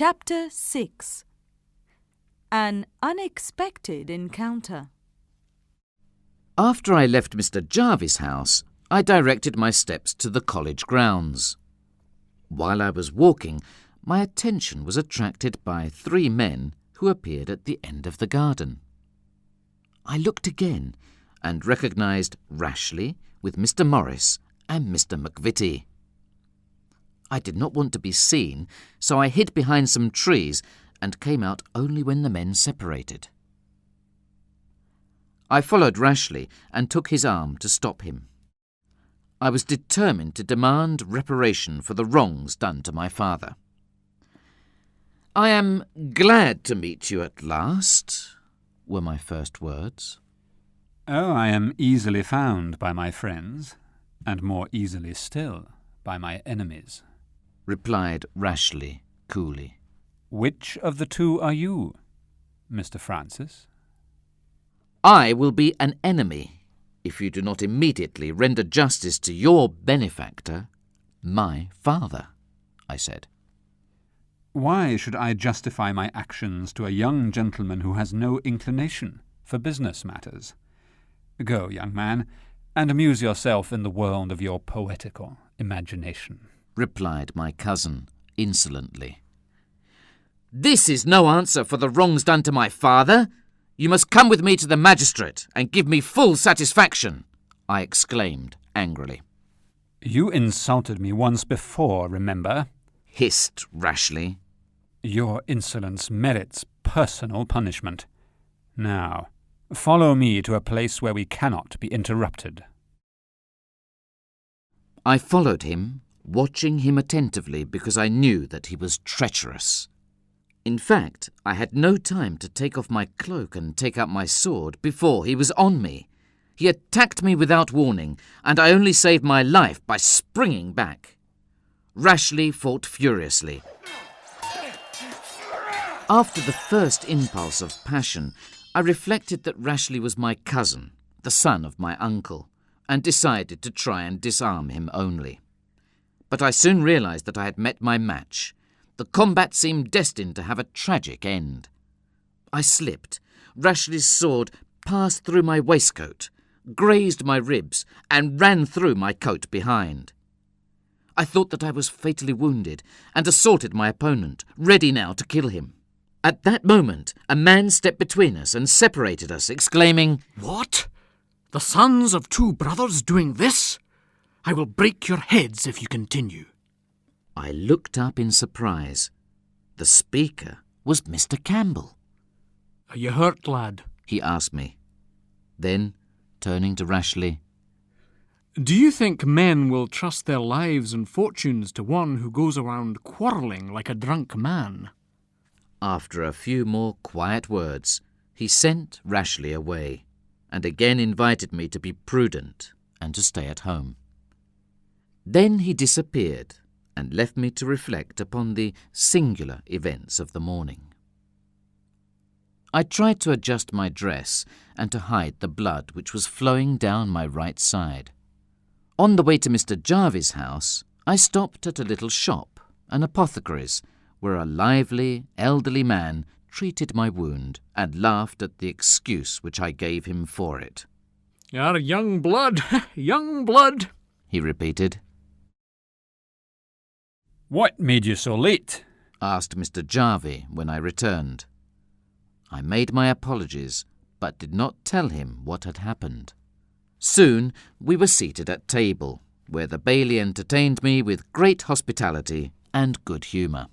Chapter 6. An Unexpected Encounter. After I left Mr. Jarvis' house, I directed my steps to the college grounds. While I was walking, my attention was attracted by 3 men who appeared at the end of the garden. I looked again and recognised Rashleigh with Mr. Morris and Mr. McVitie. I did not want to be seen, so I hid behind some trees and came out only when the men separated. I followed Rashleigh and took his arm to stop him. I was determined to demand reparation for the wrongs done to my father. "I am glad to meet you at last," were my first words. "Oh, I am easily found by my friends, and more easily still by my enemies," replied Rashleigh coolly. "Which of the two are you, Mr. Francis?" "I will be an enemy if you do not immediately render justice to your benefactor, my father," I said. "Why should I justify my actions to a young gentleman who has no inclination for business matters? Go, young man, and amuse yourself in the world of your poetical imagination," replied my cousin insolently. "This is no answer for the wrongs done to my father. You must come with me to the magistrate and give me full satisfaction," I exclaimed angrily. "You insulted me once before, remember," hissed Rashleigh. "Your insolence merits personal punishment. Now, follow me to a place where we cannot be interrupted." I followed him, watching him attentively because I knew that he was treacherous. In fact, I had no time to take off my cloak and take out my sword before he was on me. He attacked me without warning, and I only saved my life by springing back. Rashleigh fought furiously. After the first impulse of passion, I reflected that Rashleigh was my cousin, the son of my uncle, and decided to try and disarm him only. But I soon realised that I had met my match. The combat seemed destined to have a tragic end. I slipped. Rashleigh's sword passed through my waistcoat, grazed my ribs, and ran through my coat behind. I thought that I was fatally wounded and assaulted my opponent, ready now to kill him. At that moment, a man stepped between us and separated us, exclaiming, "What? The sons of 2 brothers doing this? I will break your heads if you continue." I looked up in surprise. The speaker was Mr. Campbell. "Are you hurt, lad?" he asked me. Then, turning to Rashleigh, "Do you think men will trust their lives and fortunes to one who goes around quarrelling like a drunk man?" After a few more quiet words, he sent Rashleigh away, and again invited me to be prudent and to stay at home. Then he disappeared and left me to reflect upon the singular events of the morning. I tried to adjust my dress and to hide the blood which was flowing down my right side. On the way to Mr. Jarvis' house, I stopped at a little shop, an apothecary's, where a lively, elderly man treated my wound and laughed at the excuse which I gave him for it. "You're young blood, young blood," he repeated. "What made you so late?" asked Mr. Jarvie when I returned. I made my apologies, but did not tell him what had happened. Soon we were seated at table, where the baillie entertained me with great hospitality and good humour.